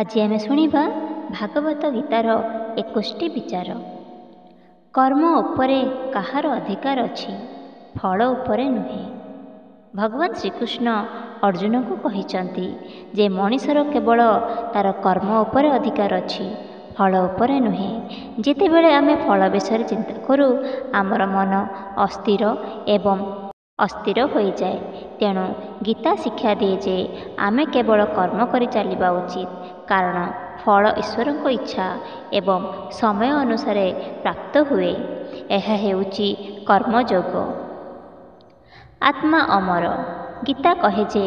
ଆଜି ଆମେ ଶୁଣିବା ଭାଗବତ ଗୀତାର 21ଟି ବିଚାର। କର୍ମ ଉପରେ କାହାର ଅଧିକାର ଅଛି, ଫଳ ଉପରେ ନୁହେଁ। ଭଗବାନ ଶ୍ରୀକୃଷ୍ଣ ଅର୍ଜୁନଙ୍କୁ କହିଛନ୍ତି ଯେ ମଣିଷର କେବଳ ତାର କର୍ମ ଉପରେ ଅଧିକାର ଅଛି, ଫଳ ଉପରେ ନୁହେଁ। ଯେତେବେଳେ ଆମେ ଫଳ ବିଷୟରେ ଚିନ୍ତା କରୁ, ଆମର ମନ ଅସ୍ଥିର ହୋଇଯାଏ। ତେଣୁ ଗୀତା ଶିକ୍ଷା ଦିଏ ଯେ ଆମେ କେବଳ କର୍ମ କରି ଚାଲିବା ଉଚିତ, କାରଣ ଫଳ ଈଶ୍ୱରଙ୍କ ଇଚ୍ଛା ଏବଂ ସମୟ ଅନୁସାରେ ପ୍ରାପ୍ତ ହୁଏ। ଏହା ହେଉଛି କର୍ମଯୋଗ। ଆତ୍ମା ଅମର। ଗୀତା କହେ ଯେ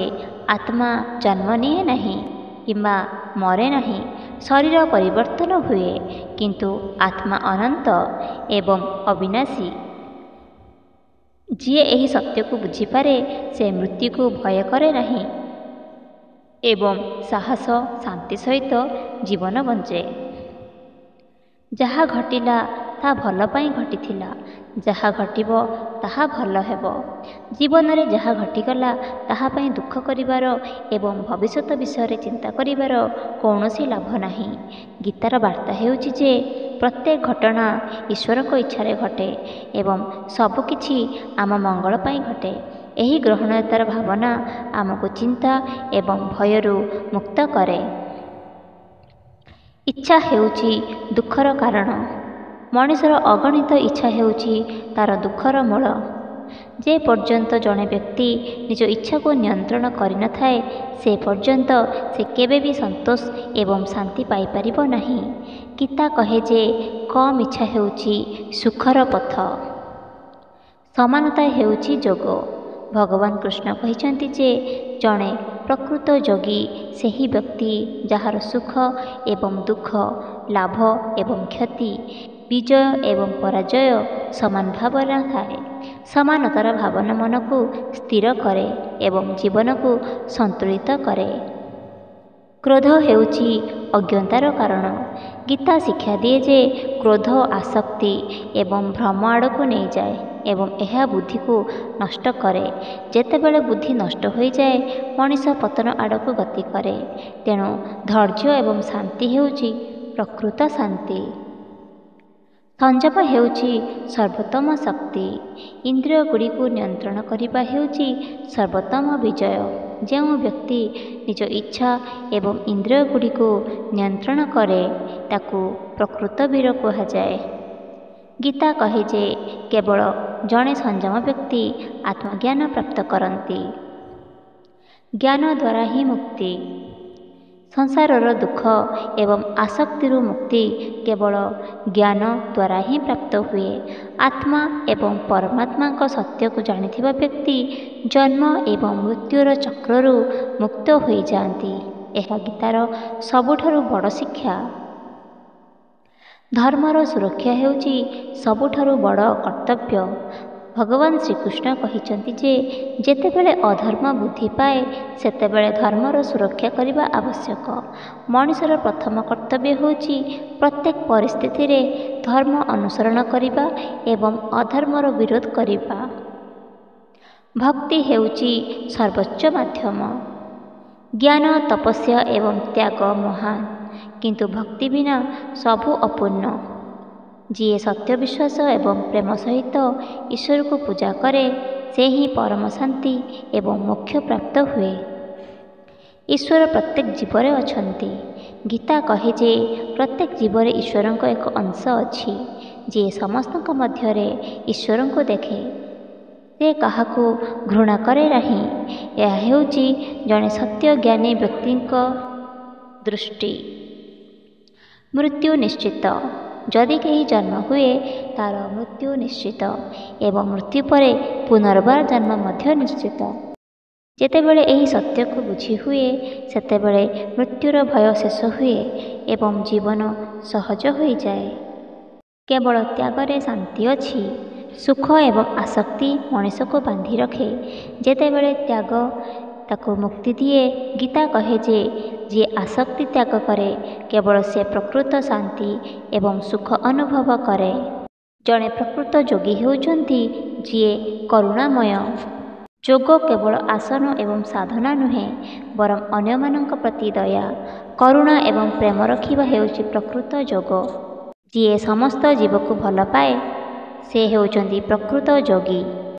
ଆତ୍ମା ଜନ୍ମ ନିଏ ନାହିଁ କିମ୍ବା ମରେ ନାହିଁ। ଶରୀର ପରିବର୍ତ୍ତନ ହୁଏ, କିନ୍ତୁ ଆତ୍ମା ଅନନ୍ତ ଏବଂ ଅବିନାଶୀ। ଯିଏ ଏହି ସତ୍ୟକୁ ବୁଝିପାରେ ସେ ମୃତ୍ୟୁକୁ ଭୟ କରେ ନାହିଁ ଏବଂ ସାହସ ଶାନ୍ତି ସହିତ ଜୀବନ ବଞ୍ଚେ। ଯାହା ଘଟିଲା ତାହା ଭଲ ପାଇଁ ଘଟିଥିଲା, ଯାହା ଘଟିବ ତାହା ଭଲ ହେବ। ଜୀବନରେ ଯାହା ଘଟିଗଲା ତାହା ପାଇଁ ଦୁଃଖ କରିବାର ଏବଂ ଭବିଷ୍ୟତ ବିଷୟରେ ଚିନ୍ତା କରିବାର କୌଣସି ଲାଭ ନାହିଁ। ଗୀତାର ବାର୍ତ୍ତା ହେଉଛି ଯେ ପ୍ରତ୍ୟେକ ଘଟଣା ଈଶ୍ୱରଙ୍କ ଇଚ୍ଛାରେ ଘଟେ ଏବଂ ସବୁକିଛି ଆମ ମଙ୍ଗଳ ପାଇଁ ଘଟେ। ଏହି ଗ୍ରହଣୀୟତାର ଭାବନା ଆମକୁ ଚିନ୍ତା ଏବଂ ଭୟରୁ ମୁକ୍ତ କରେ। ଇଚ୍ଛା ହେଉଛି ଦୁଃଖର କାରଣ। ମଣିଷର ଅଗଣିତ ଇଚ୍ଛା ହେଉଛି ତାର ଦୁଃଖର ମୂଳ। ଯେ ପର୍ଯ୍ୟନ୍ତ ଜଣେ ବ୍ୟକ୍ତି ନିଜ ଇଚ୍ଛାକୁ ନିୟନ୍ତ୍ରଣ କରିନଥାଏ, ସେ ପର୍ଯ୍ୟନ୍ତ ସେ କେବେ ବି ସନ୍ତୋଷ ଏବଂ ଶାନ୍ତି ପାଇପାରିବ ନାହିଁ। ଗୀତା କହେ ଯେ କମ୍ ଇଚ୍ଛା ହେଉଛି ସୁଖର ପଥ। ସମାନତା ହେଉଛି ଯୋଗ। ଭଗବାନ କୃଷ୍ଣ କହିଛନ୍ତି ଯେ ଜଣେ ପ୍ରକୃତ ଯୋଗୀ ସେହି ବ୍ୟକ୍ତି ଯାହାର ସୁଖ ଏବଂ ଦୁଃଖ, ଲାଭ ଏବଂ କ୍ଷତି, ବିଜୟ ଏବଂ ପରାଜୟ ସମାନ ଭାବରେ ଥାଏ। ସମାନତାର ଭାବନା ମନକୁ ସ୍ଥିର କରେ ଏବଂ ଜୀବନକୁ ସନ୍ତୁଳିତ କରେ। କ୍ରୋଧ ହେଉଛି ଅଜ୍ଞତାର କାରଣ। ଗୀତା ଶିକ୍ଷା ଦିଏ ଯେ କ୍ରୋଧ ଆସକ୍ତି ଏବଂ ଭ୍ରମ ଆଡ଼କୁ ନେଇଯାଏ ଏବଂ ଏହା ବୁଦ୍ଧିକୁ ନଷ୍ଟ କରେ। ଯେତେବେଳେ ବୁଦ୍ଧି ନଷ୍ଟ ହୋଇଯାଏ, ମଣିଷ ପତନ ଆଡ଼କୁ ଗତି କରେ। ତେଣୁ ଧୈର୍ଯ୍ୟ ଏବଂ ଶାନ୍ତି ହେଉଛି ପ୍ରକୃତ ଶାନ୍ତି। ସଂଯମ ହେଉଛି ସର୍ବୋତ୍ତମ ଶକ୍ତି। ଇନ୍ଦ୍ରିୟଗୁଡ଼ିକୁ ନିୟନ୍ତ୍ରଣ କରିବା ହେଉଛି ସର୍ବୋତ୍ତମ ବିଜୟ। ଯେଉଁ ବ୍ୟକ୍ତି ନିଜ ଇଚ୍ଛା ଏବଂ ଇନ୍ଦ୍ରିୟଗୁଡ଼ିକୁ ନିୟନ୍ତ୍ରଣ କରେ ତାକୁ ପ୍ରକୃତ ବୀର କୁହାଯାଏ। ଗୀତା କହେ ଯେ କେବଳ ଜଣେ ସଂଯମ ବ୍ୟକ୍ତି ଆତ୍ମଜ୍ଞାନ ପ୍ରାପ୍ତ କରନ୍ତି। ଜ୍ଞାନ ଦ୍ୱାରା ହିଁ ମୁକ୍ତି। ସଂସାରର ଦୁଃଖ ଏବଂ ଆସକ୍ତିରୁ ମୁକ୍ତି କେବଳ ଜ୍ଞାନ ଦ୍ୱାରା ହିଁ ପ୍ରାପ୍ତ ହୁଏ। ଆତ୍ମା ଏବଂ ପରମାତ୍ମାଙ୍କ ସତ୍ୟକୁ ଜାଣିଥିବା ବ୍ୟକ୍ତି ଜନ୍ମ ଏବଂ ମୃତ୍ୟୁର ଚକ୍ରରୁ ମୁକ୍ତ ହୋଇଯାଆନ୍ତି। ଏହା ଗୀତାର ସବୁଠାରୁ ବଡ଼ ଶିକ୍ଷା। ଧର୍ମର ସୁରକ୍ଷା ହେଉଛି ସବୁଠାରୁ ବଡ଼ କର୍ତ୍ତବ୍ୟ। ଭଗବାନ ଶ୍ରୀକୃଷ୍ଣ କହିଛନ୍ତି ଯେ ଯେତେବେଳେ ଅଧର୍ମ ବୃଦ୍ଧି ପାଏ ସେତେବେଳେ ଧର୍ମର ସୁରକ୍ଷା କରିବା ଆବଶ୍ୟକ। ମଣିଷର ପ୍ରଥମ କର୍ତ୍ତବ୍ୟ ହେଉଛି ପ୍ରତ୍ୟେକ ପରିସ୍ଥିତିରେ ଧର୍ମ ଅନୁସରଣ କରିବା ଏବଂ ଅଧର୍ମର ବିରୋଧ କରିବା। ଭକ୍ତି ହେଉଛି ସର୍ବୋଚ୍ଚ ମାଧ୍ୟମ। ଜ୍ଞାନ, ତପସ୍ୟା ଏବଂ ତ୍ୟାଗ ମହାନ, କିନ୍ତୁ ଭକ୍ତି ବିନା ସବୁ ଅପୂର୍ଣ୍ଣ। ଯିଏ ସତ୍ୟ ବିଶ୍ୱାସ ଏବଂ ପ୍ରେମ ସହିତ ଈଶ୍ୱରକୁ ପୂଜା କରେ ସେ ହିଁ ପରମ ଶାନ୍ତି ଏବଂ ମୋକ୍ଷ ପ୍ରାପ୍ତ ହୁଏ। ଈଶ୍ୱର ପ୍ରତ୍ୟେକ ଜୀବରେ ଅଛନ୍ତି। ଗୀତା କହେ ଯେ ପ୍ରତ୍ୟେକ ଜୀବରେ ଈଶ୍ୱରଙ୍କ ଏକ ଅଂଶ ଅଛି। ଯିଏ ସମସ୍ତଙ୍କ ମଧ୍ୟରେ ଈଶ୍ୱରଙ୍କୁ ଦେଖେ ସେ କାହାକୁ ଘୃଣା କରେ ନାହିଁ। ଏହା ହେଉଛି ଜଣେ ସତ୍ୟଜ୍ଞାନୀ ବ୍ୟକ୍ତିଙ୍କ ଦୃଷ୍ଟି। ମୃତ୍ୟୁ ନିଶ୍ଚିତ। ଯଦି କେହି ଜନ୍ମ ହୁଏ ତାର ମୃତ୍ୟୁ ନିଶ୍ଚିତ ଏବଂ ମୃତ୍ୟୁ ପରେ ପୁନର୍ବାର ଜନ୍ମ ମଧ୍ୟ ନିଶ୍ଚିତ। ଯେତେବେଳେ ଏହି ସତ୍ୟକୁ ବୁଝି ହୁଏ ସେତେବେଳେ ମୃତ୍ୟୁର ଭୟ ଶେଷ ହୁଏ ଏବଂ ଜୀବନ ସହଜ ହୋଇଯାଏ। କେବଳ ତ୍ୟାଗରେ ଶାନ୍ତି ଅଛି। ସୁଖ ଏବଂ ଆସକ୍ତି ମଣିଷକୁ ବାନ୍ଧି ରଖେ। ଯେତେବେଳେ ତ୍ୟାଗ ତାକୁ ମୁକ୍ତି ଦିଏ। ଗୀତା କହେ ଯେ ଯିଏ ଆସକ୍ତି ତ୍ୟାଗ କରେ କେବଳ ସେ ପ୍ରକୃତ ଶାନ୍ତି ଏବଂ ସୁଖ ଅନୁଭବ କରେ। ଜଣେ ପ୍ରକୃତ ଯୋଗୀ ହେଉଛନ୍ତି ଯିଏ କରୁଣାମୟ। ଯୋଗ କେବଳ ଆସନ ଏବଂ ସାଧନା ନୁହେଁ, ବରଂ ଅନ୍ୟମାନଙ୍କ ପ୍ରତି ଦୟା, କରୁଣା ଏବଂ ପ୍ରେମ ରଖିବା ହେଉଛି ପ୍ରକୃତ ଯୋଗ। ଯିଏ ସମସ୍ତ ଜୀବକୁ ଭଲ ପାଏ, ସେ ହେଉଛନ୍ତି ପ୍ରକୃତ ଯୋଗୀ।